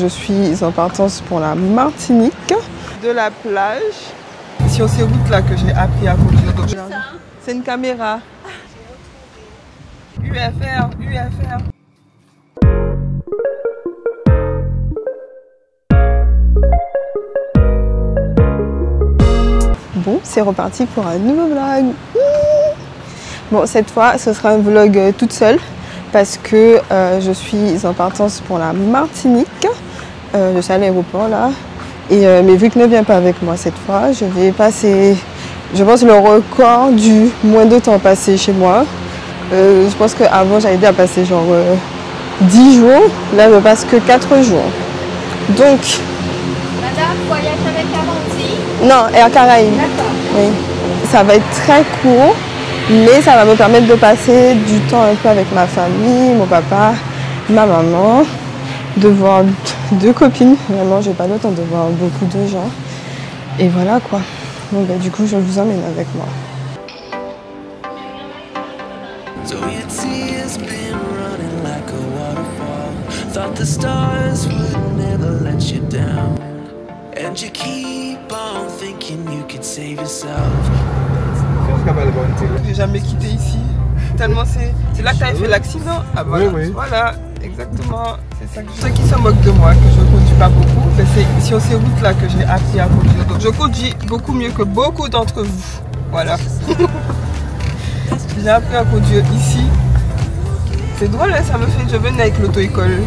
Je suis en partance pour la Martinique, de la plage. Sur ces routes là que j'ai appris à conduire. C'est une caméra. UFR, UFR. Bon, c'est reparti pour un nouveau vlog. Bon, cette fois, ce sera un vlog toute seule parce que je suis en partance pour la Martinique. Je suis à l'aéroport là. Et, mais vu que ne vient pas avec moi cette fois, je vais passer, je pense, le record du moins de temps passé chez moi. Je pense qu'avant, j'avais dit à passer genre 10 jours. Là, je passe que 4 jours. Donc... Madame, voyage avec Amandine? Non, Air Caraïbes. D'accord. Oui. Ça va être très court, mais ça va me permettre de passer du temps un peu avec ma famille, mon papa, ma maman, de voir deux copines. Vraiment, j'ai pas le temps de voir beaucoup de gens. Et voilà quoi. Donc bah, du coup, je vous emmène avec moi. J'ai jamais quitté ici. Tellement c'est là que tu avais fait l'accident. Ah voilà, oui, oui. Voilà, exactement. C'est ça que ceux qui se moquent de moi, que je ne conduis pas beaucoup, c'est sur ces routes là que j'ai appris à conduire. Donc je conduis beaucoup mieux que beaucoup d'entre vous. Voilà. J'ai appris à conduire ici. C'est drôle, hein, ça me fait. Je venais avec l'auto-école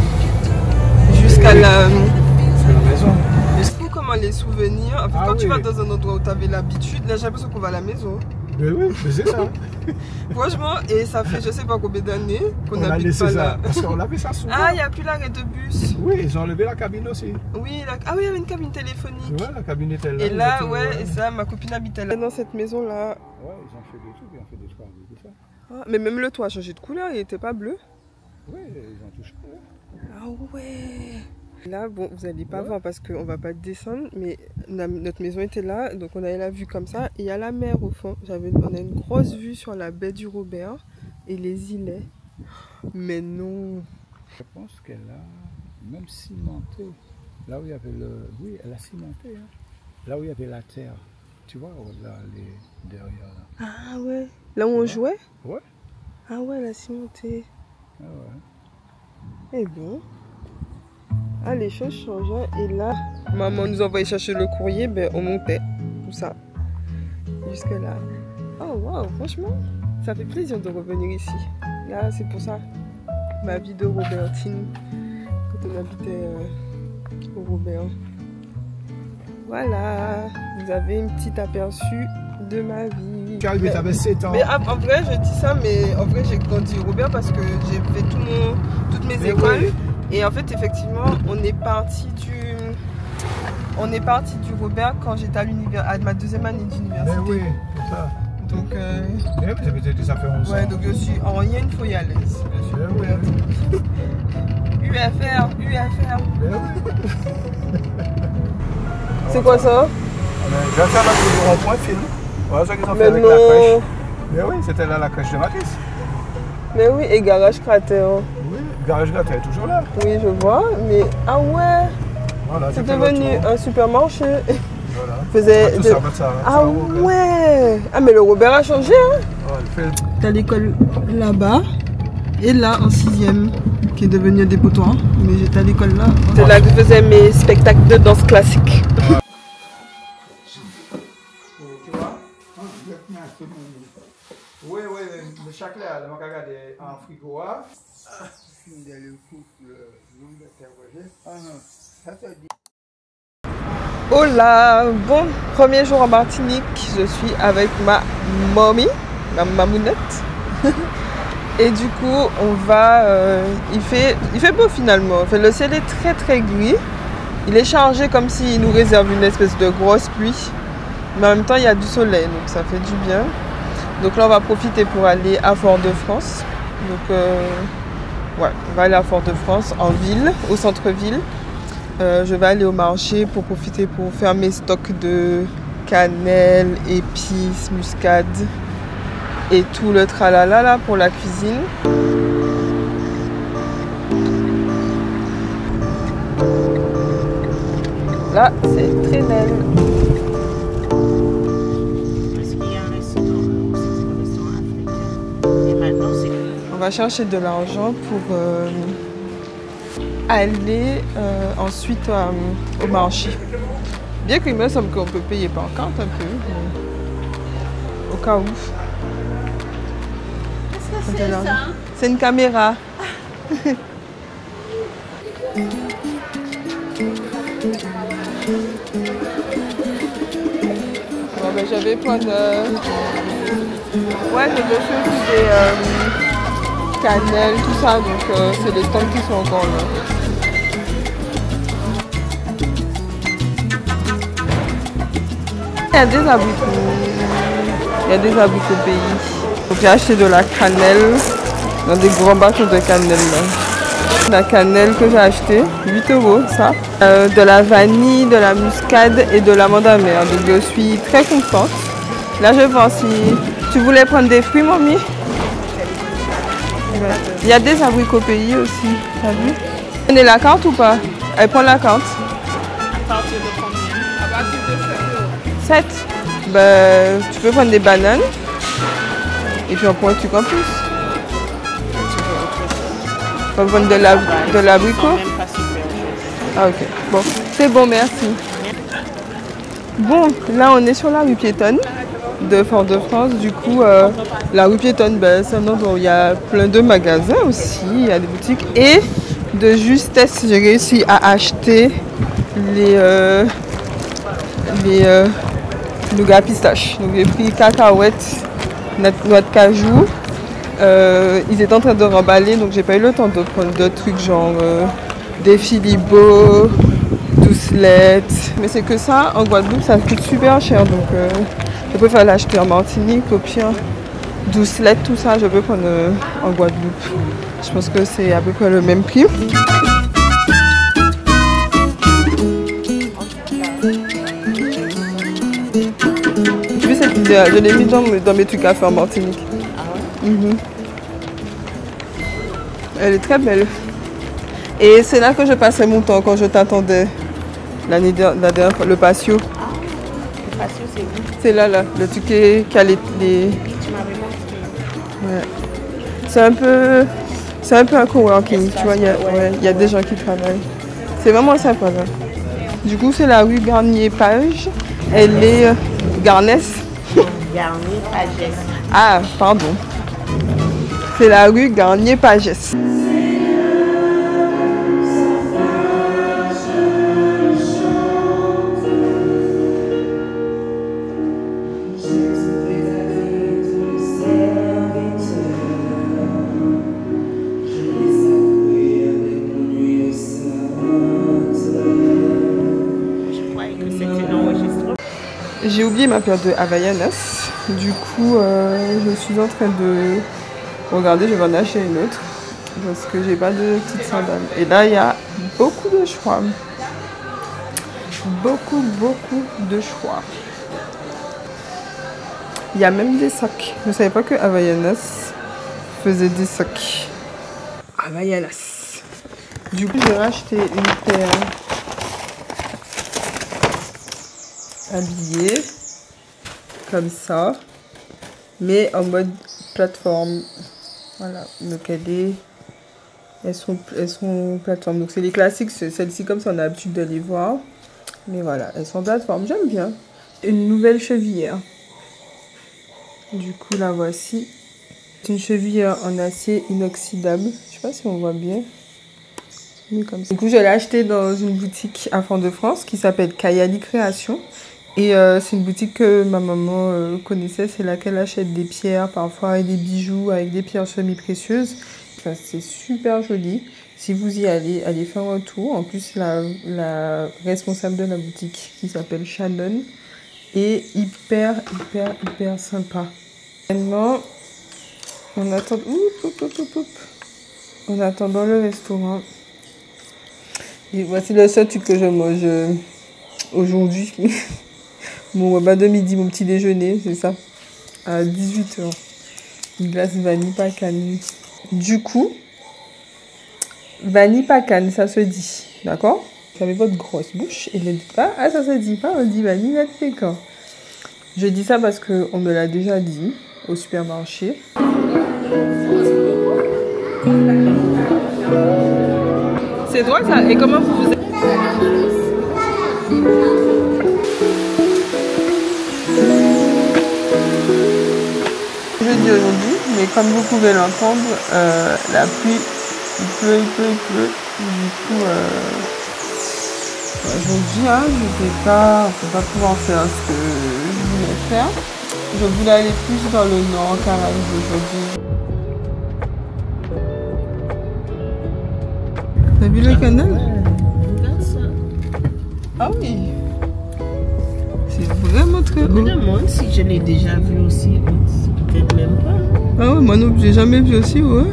jusqu'à la maison. C'est fou comment les souvenirs. En fait, quand tu vas dans un endroit où tu avais l'habitude, là j'ai l'impression qu'on va à la maison. Mais oui, c'est ça. Franchement, et ça fait je sais pas combien d'années qu'on n'habite pas là. Parce qu'on avait ça souvent. Ah, il n'y a plus l'arrêt de bus. Oui, ils ont enlevé la cabine aussi. Oui, ah oui, il y avait une cabine téléphonique. Ouais, la cabine était là. Et là, ouais, et ça, ma copine habitait là. Dans cette maison-là. Ouais, ils ont fait des trucs, ils ont fait des travaux, tout ça. Ah, mais même le toit a changé de couleur, il n'était pas bleu. Oui, ils ont tout changé. Ah ouais. Là, bon, vous n'allez pas voir parce qu'on va pas descendre, mais notre maison était là, donc on avait la vue comme ça. Et il y a la mer au fond. On a une grosse vue sur la baie du Robert et les îlets. Mais non. Je pense qu'elle a même cimenté. Là où il y avait le... Oui, elle a cimenté. Hein. Là où il y avait la terre. Tu vois, là, derrière. Là. Ah ouais. Là où on jouait? Ouais. Ah ouais, elle a cimenté. Ah ouais. Et bon. Ah, les choses changent. Et là, maman nous envoyait chercher le courrier, ben on montait. Tout ça. Jusque là. Oh waouh, franchement, ça fait plaisir de revenir ici. Là, c'est pour ça. Ma vie de Robertine. Quand on habitait au Robert. Voilà. Vous avez un petit aperçu de ma vie. Caribé, t'avais 7 ans. Mais en vrai, je dis ça, mais en vrai, j'ai grandi au Robert parce que j'ai fait toutes mes écoles. Oui. Et en fait, effectivement, on est parti du Robert quand j'étais à ma deuxième année d'université. Oui, c'est ça. Donc, ça fait 11 ans. Ouais, donc je suis en rien, il faut y aller. Oui. UFR, UFR. C'est quoi ça? J'ai fait un rond-point film. Voilà ce qu'ils ont fait avec la crèche. Mais oui, c'était là la crèche de Matisse. Mais oui, et garage cratère. Oui, garage cratère est toujours là. Oui, je vois, mais ah ouais, voilà, c'est devenu un supermarché. Voilà. Ah ouais. Ah mais le Robert a changé, hein. Ouais, t'as l'école là-bas et là en 6e qui est devenu un dépotoir. Mais j'étais à l'école là. C'est là que je faisais mes spectacles de danse classique. Oui, de chaque là, je vais regarder en frigo. Hola, bon, premier jour en Martinique, je suis avec ma mamie, ma mamounette. Et du coup, on va, il fait beau finalement, enfin, le ciel est très très gris. Il est chargé comme s'il nous réserve une espèce de grosse pluie. Mais en même temps, il y a du soleil, donc ça fait du bien. Donc là, on va profiter pour aller à Fort-de-France. Donc, ouais, on va aller à Fort-de-France, en ville, au centre-ville. Je vais aller au marché pour profiter pour faire mes stocks de cannelle, épices, muscade et tout le tralala là pour la cuisine. Là, c'est Trenel. On va chercher de l'argent pour aller ensuite au marché. Bien qu'il me semble qu'on peut payer par carte un peu, au cas où. Qu'est-ce que c'est ça? C'est une caméra. Bon, ben, j'avais plein de... Ouais, je veux aussi des cannelles, tout ça, donc c'est les stands qui sont encore là. Il y a des abricots. Il y a des abricots au pays. Donc j'ai acheté de la cannelle dans des grands bateaux de cannelle. Là. La cannelle que j'ai acheté, 8 € ça. De la vanille, de la muscade et de l'amande amère. Donc je suis très contente. Là je pense si tu voulais prendre des fruits, mamie. Il y a des abricots au pays aussi, t'as vu? Prenez la carte ou pas? Elle prend la carte. À partir de combien? À partir de 7 €. 7. Ben, tu peux prendre des bananes. Et puis on prend un truc en plus. On va prendre de l'abricot. Ah ok, bon, c'est bon, merci. Bon, là on est sur la rue piétonne de Fort-de-France. Du coup, la rue piétonne, ben, c'est un endroit où il y a plein de magasins aussi, il y a des boutiques. Et de justesse, j'ai réussi à acheter les nougats pistaches. Donc j'ai pris cacahuètes, noix de cajou. Ils étaient en train de remballer, donc j'ai pas eu le temps de prendre d'autres trucs genre des Philibo, doucelettes. Mais c'est que ça, en Guadeloupe, ça coûte super cher. Donc je préfère l'acheter en Martinique, au pire. Doucelettes, tout ça, je peux prendre en Guadeloupe. Je pense que c'est à peu près le même prix. Je l'ai mis dans mes trucs à faire en Martinique. Ah ouais? Elle est très belle. Et c'est là que je passais mon temps quand je t'attendais la dernière fois, le patio. Le patio, c'est où? C'est là, le truc qui a les... Tu m'avais montré. Ouais. C'est un peu un coworking, tu vois, il y a des gens qui travaillent. C'est vraiment sympa là. Du coup, c'est la rue Garnier-Page. Elle est Garnès. Garnier-Pagès. Ah, pardon. C'est la rue Garnier-Pagès. J'ai oublié ma paire de Havaianas. Du coup, je suis en train de regarder, je vais en acheter une autre. Parce que j'ai pas de petites sandales. Et là, il y a beaucoup de choix. Beaucoup de choix. Il y a même des sacs. Je ne savais pas que Havaianas faisait des sacs. Havaianas. Du coup, j'ai racheté une paire habillée comme ça, mais en mode plateforme. Voilà, donc elles sont plateforme. Donc c'est les classiques, celles-ci comme ça on a l'habitude de les voir. Mais voilà, elles sont plateforme, j'aime bien. Une nouvelle chevillère. Du coup la voici. C'est une chevillère en acier inoxydable. Je sais pas si on voit bien. Comme ça. Du coup je l'ai acheté dans une boutique à Fort-de-France qui s'appelle Kayali Création. Et c'est une boutique que ma maman connaissait, c'est là qu'elle achète des pierres parfois et des bijoux avec des pierres semi-précieuses. Enfin, c'est super joli. Si vous y allez, allez faire un tour. En plus, la responsable de la boutique qui s'appelle Shannon est hyper sympa. Maintenant, on attend... En attendant le restaurant. Et voici le seul truc que je mange aujourd'hui. Mon repas de midi, mon petit déjeuner, c'est ça. À 18 h. Une glace vanille pacane. Du coup, vanille pacane, ça se dit. D'accord? Vous avez votre grosse bouche et ne dites pas, ah ça se dit pas, on dit vanille quand. Je dis ça parce qu'on me l'a déjà dit au supermarché. C'est drôle ça, et comment vous êtes? Jeudi aujourd'hui, mais comme vous pouvez l'entendre, la pluie, il pleut. Du coup, aujourd'hui, hein, je vais pas pouvoir faire ce que je voulais faire. Je voulais aller plus dans le nord, Caraïbes aujourd'hui. T'as vu le canal? Regarde ça. Ah oui. C'est vraiment très Je beau. me demande si je l'ai déjà vu aussi. Peut-être même pas. Ah ouais, moi non, j'ai jamais vu aussi, ouais.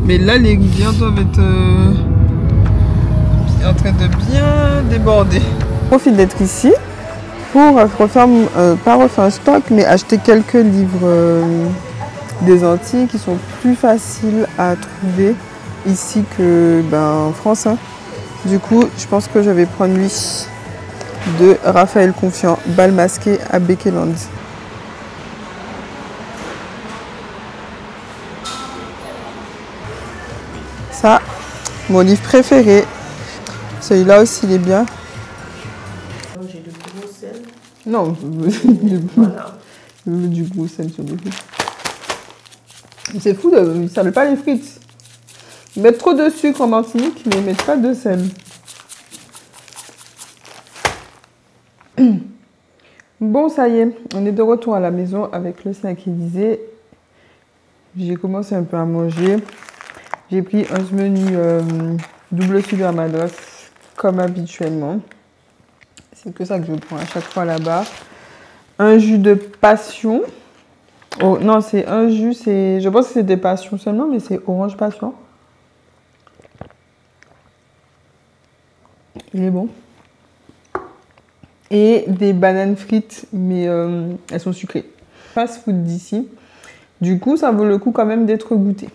Mais là, les rivières doivent être en train de bien déborder. Je profite d'être ici pour refaire, pas refaire un stock, mais acheter quelques livres des Antilles qui sont plus faciles à trouver ici que en France. Hein. Du coup, je pense que je vais prendre lui de Raphaël Confiant, Bal masqué à Bekeland. Ça, mon livre préféré. Celui-là aussi, il est bien. J'ai de gros sel. Non, Voilà. du gros sel sur les frites. C'est fou, ils ne savent pas les frites. Ils mettent trop de sucre en Martinique, mais ils ne mettent pas de sel. Bon, ça y est, on est de retour à la maison avec le snack Élysée. J'ai commencé un peu à manger. J'ai pris un menu double sucre Amados, comme habituellement. C'est que ça que je prends à chaque fois là-bas. Un jus de passion. Oh non, c'est un jus, je pense que c'est des passions seulement, mais c'est orange passion. Il est bon. Et des bananes frites, mais elles sont sucrées. Fast food d'ici. Du coup, ça vaut le coup quand même d'être goûté.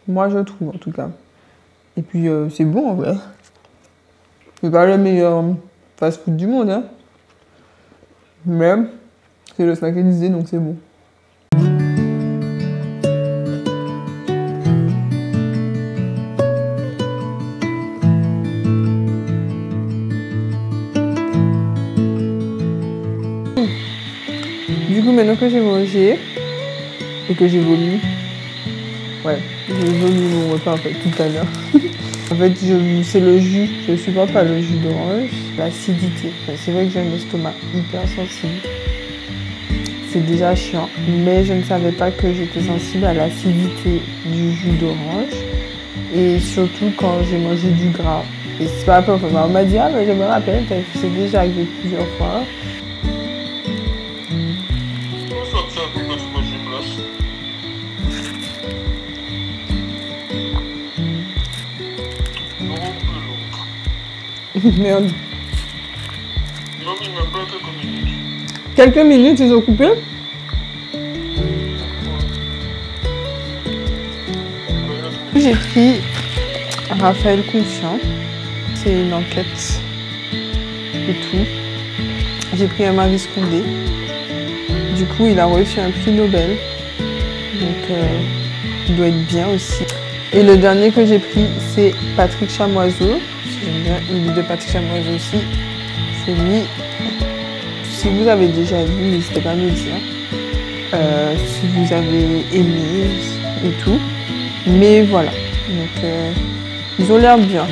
Moi, je trouve en tout cas. Et puis, c'est bon en vrai. C'est pas le meilleur fast food du monde, hein. Mais c'est le snack Élysée, donc c'est bon. Du coup, maintenant que j'ai mangé et que j'ai vomi, ouais, j'ai vomi mon repas en fait tout à l'heure. En fait, c'est le jus, je supporte pas le jus d'orange, l'acidité. Enfin, c'est vrai que j'ai un estomac hyper sensible. C'est déjà chiant, mais je ne savais pas que j'étais sensible à l'acidité du jus d'orange. Et surtout quand j'ai mangé du gras. Et c'est pas après, on m'a dit, ah mais je me rappelle, c'est déjà arrivé plusieurs fois. Merde. Non, mais même pas quelques minutes. Quelques minutes, ils ont coupé. J'ai pris Raphaël Confiant. C'est une enquête et tout. J'ai pris un Marie Scondé. Du coup, il a reçu un prix Nobel. Donc, il doit être bien aussi. Et le dernier que j'ai pris, c'est Patrick Chamoiseau. J'aime bien le livre de Patrick Chamoiseau aussi. C'est lui. Si vous avez déjà vu, n'hésitez pas à me dire. Si vous avez aimé et tout. Mais voilà. Donc, ils ont l'air bien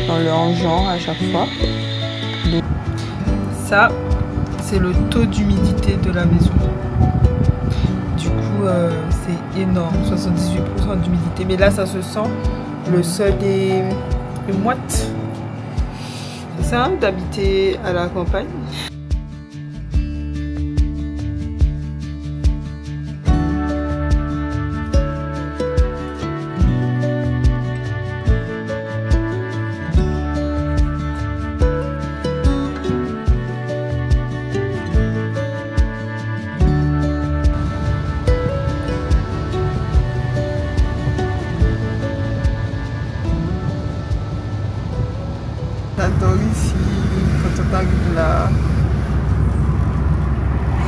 dans leur genre à chaque fois. Donc, ça, c'est le taux d'humidité de la maison. Du coup, c'est énorme, 78% d'humidité. Mais là, ça se sent. Le sol est moite. C'est ça, d'habiter à la campagne. dehors ici, quand on arrive là.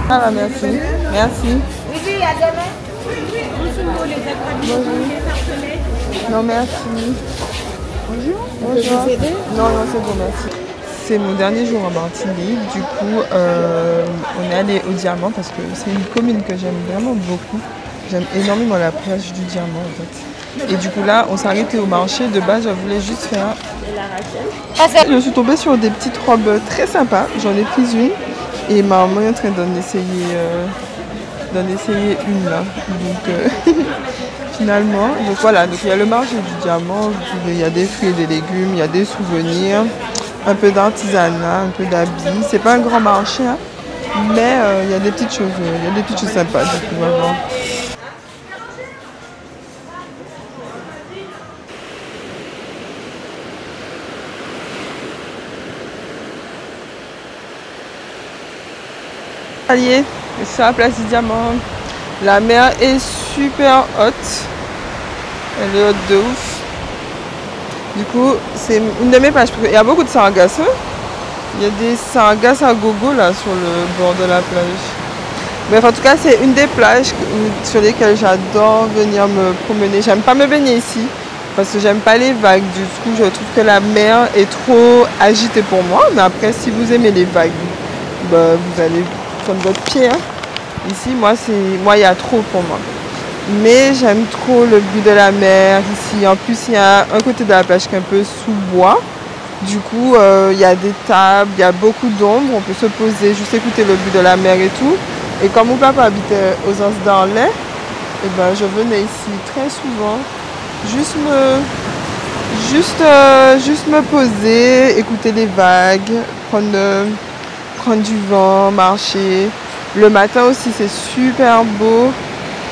Ah là, merci. Merci. Oui, à demain. Bonjour. Non, merci. Bonjour. Bonjour. Non, non, c'est bon, merci. C'est mon dernier jour en Martinique. Du coup, on est allé au Diamant parce que c'est une commune que j'aime vraiment beaucoup. J'aime énormément la plage du Diamant en fait. Et du coup là, on s'est arrêté au marché. De base, je voulais juste faire... Je suis tombée sur des petites robes très sympas. J'en ai pris une et ma maman est en train d'en essayer une là. Donc finalement, donc voilà. Donc il y a le marché du Diamant. Il y a des fruits et des légumes, il y a des souvenirs, un peu d'artisanat, un peu d'habits. C'est pas un grand marché, hein, mais il y a des petites choses, sympas. Du coup, vraiment. Allié, sur la place du Diamant. La mer est super haute. Elle est haute de ouf. Du coup, c'est une de mes plages. Il y a beaucoup de sargasses. Il y a des sargasses à gogo là sur le bord de la plage. Bref, en tout cas, c'est une des plages sur lesquelles j'adore venir me promener. J'aime pas me baigner ici parce que j'aime pas les vagues. Du coup, je trouve que la mer est trop agitée pour moi. Mais après, si vous aimez les vagues, bah, vous allez prendre votre pied. Hein. Ici, moi, il y a trop pour moi. Mais j'aime trop le bruit de la mer ici. En plus, il y a un côté de la plage qui est un peu sous bois. Du coup, il y a des tables, il y a beaucoup d'ombre. On peut se poser, juste écouter le bruit de la mer et tout. Et comme mon papa habitait aux Anses d'Arlet, et ben, je venais ici très souvent. Juste me poser, écouter les vagues, prendre du vent, marcher. Le matin aussi, c'est super beau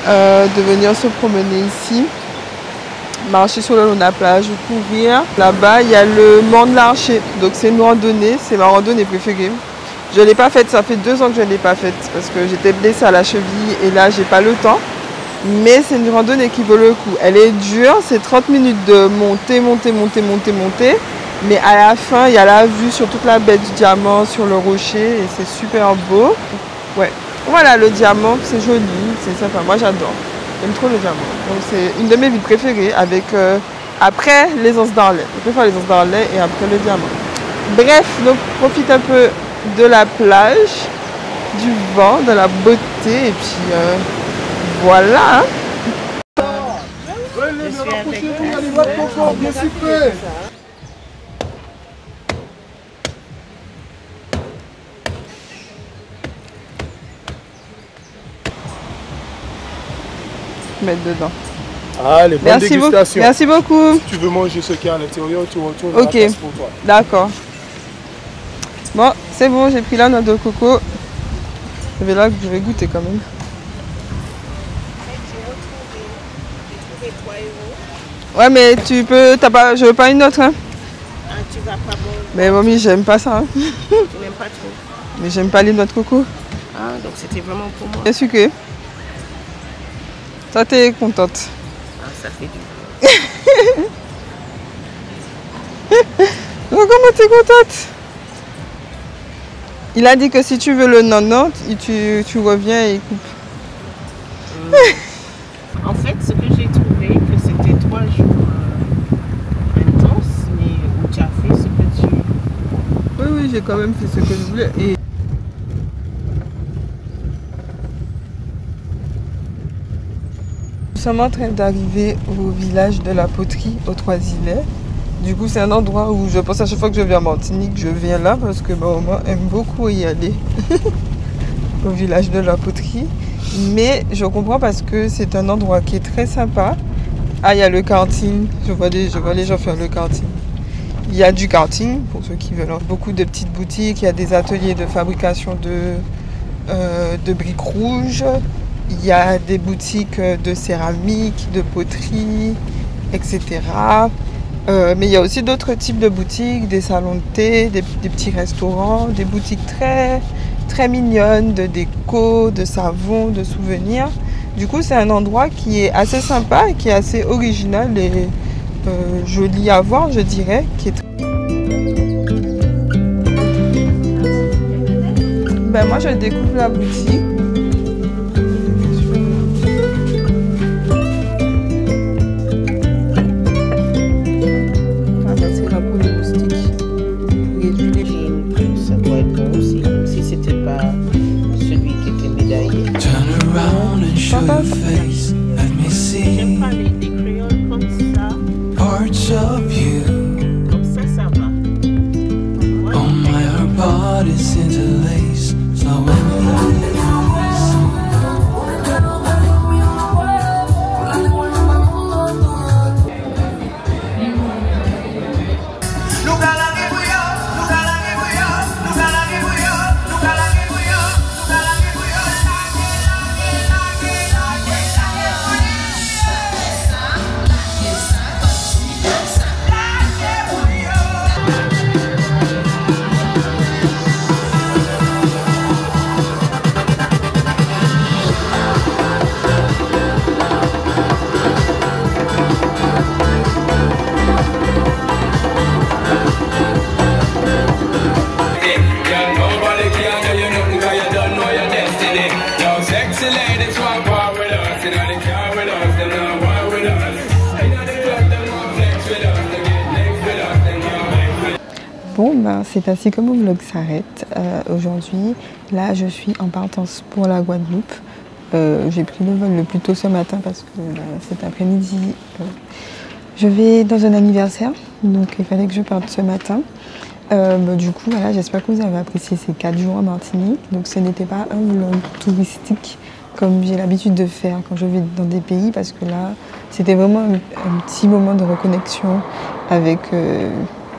de venir se promener ici. Marcher sur le long de la plage, courir. Là-bas, il y a le Mont de l'Archer. Donc c'est une randonnée, c'est ma randonnée préférée. Je ne l'ai pas faite, ça fait 2 ans que je ne l'ai pas faite parce que j'étais blessée à la cheville et là, j'ai pas le temps. Mais c'est une randonnée qui vaut le coup. Elle est dure, c'est 30 minutes de monter. Mais à la fin, il y a la vue sur toute la baie du Diamant, sur le rocher et c'est super beau. Ouais. Voilà, le Diamant, c'est joli, c'est sympa. Moi, j'adore. J'aime trop le Diamant. Donc, c'est une de mes villes préférées avec après les Anses d'Arlet. Je préfère les Anses d'Arlet et après le Diamant. Bref, donc profite un peu de la plage, du vent, de la beauté et puis voilà. Hein. Mettre dedans. Allez, bonne dégustation. Merci beaucoup. Si tu veux manger ce qu'il y a à l'intérieur, tu retournes à la place pour toi. D'accord. Bon, c'est bon, j'ai pris la noix de coco. Je vais goûter quand même. Ouais, mais tu peux, je veux pas une autre. Hein. Ah, tu vas pas bon. Mais mamie, j'aime pas ça. Hein. Tu n'aimes pas trop. Mais j'aime pas les noix de coco. Ah, donc c'était vraiment pour moi. C'est sucré. Toi, t'es contente. Ah, ça fait du bien. Comment t'es contente? Il a dit que si tu veux le non, tu reviens et il coupe. En fait, ce que j'ai trouvé, que c'était 3 jours intenses, mais où tu as fait ce que tu... Oui, j'ai quand même fait ce que je voulais. Et... Nous sommes en train d'arriver au village de la Poterie, aux Trois-Îlets. Du coup, c'est un endroit où je pense à chaque fois que je viens en Martinique, je viens là parce que ma maman aime beaucoup y aller. Au village de la Poterie. Mais je comprends parce que c'est un endroit qui est très sympa. Ah, il y a le karting. Je vois les gens faire le karting. Il y a du karting pour ceux qui veulent. Beaucoup de petites boutiques. Il y a des ateliers de fabrication de briques rouges. Il y a des boutiques de céramique, de poterie, etc. Mais il y a aussi d'autres types de boutiques, des salons de thé, des petits restaurants, des boutiques très mignonnes, de déco, de savon, de souvenirs. Du coup, c'est un endroit qui est assez sympa et qui est assez original et joli à voir, je dirais. Qui est... Ben moi je découvre la boutique. Ah ben c'est là pour les moustiques. Ça doit être bon aussi, même si c'était pas celui qui était médaillé. J'aime pas les créoles comme ça. Comme ça, ça va. Bon, ben, c'est ainsi que mon vlog s'arrête aujourd'hui. Là, je suis en partance pour la Guadeloupe. J'ai pris le vol le plus tôt ce matin parce que cet après-midi, je vais dans un anniversaire. Donc, il fallait que je parte ce matin. Du coup, voilà, j'espère que vous avez apprécié ces 4 jours en Martinique. Donc, ce n'était pas un vlog touristique comme j'ai l'habitude de faire quand je vais dans des pays, parce que là, c'était vraiment un petit moment de reconnexion avec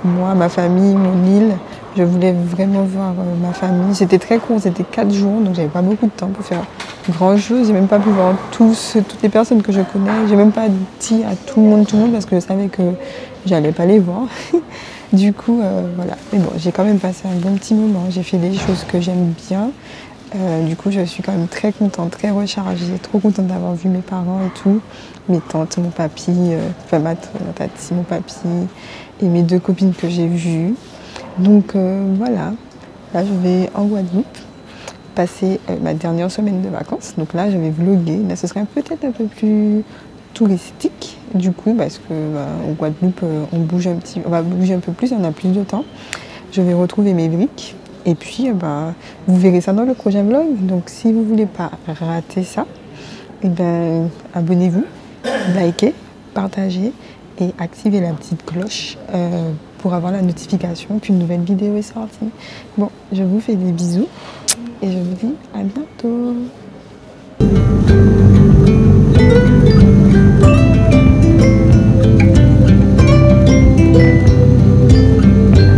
moi, ma famille, mon île. Je voulais vraiment voir ma famille. C'était très court, c'était 4 jours, donc j'avais pas beaucoup de temps pour faire grand chose. J'ai même pas pu voir toutes les personnes que je connais. J'ai même pas dit à tout le monde, parce que je savais que j'allais pas les voir. Du coup, voilà. Mais bon, j'ai quand même passé un bon petit moment. J'ai fait des choses que j'aime bien. Du coup, je suis quand même très contente, très rechargée, trop contente d'avoir vu mes parents et tout. Mes tantes, mon papy, enfin ma tati, mon papy et mes 2 copines que j'ai vues. Donc voilà, là je vais en Guadeloupe passer ma dernière semaine de vacances. Donc là, je vais vlogger. Là, ce serait peut-être un peu plus touristique du coup, parce que en Guadeloupe, on va bouger un peu plus, on a plus de temps. Je vais retrouver mes briques. Et puis, vous verrez ça dans le prochain vlog. Donc, si vous ne voulez pas rater ça, abonnez-vous, likez, partagez et activez la petite cloche pour avoir la notification qu'une nouvelle vidéo est sortie. Bon, je vous fais des bisous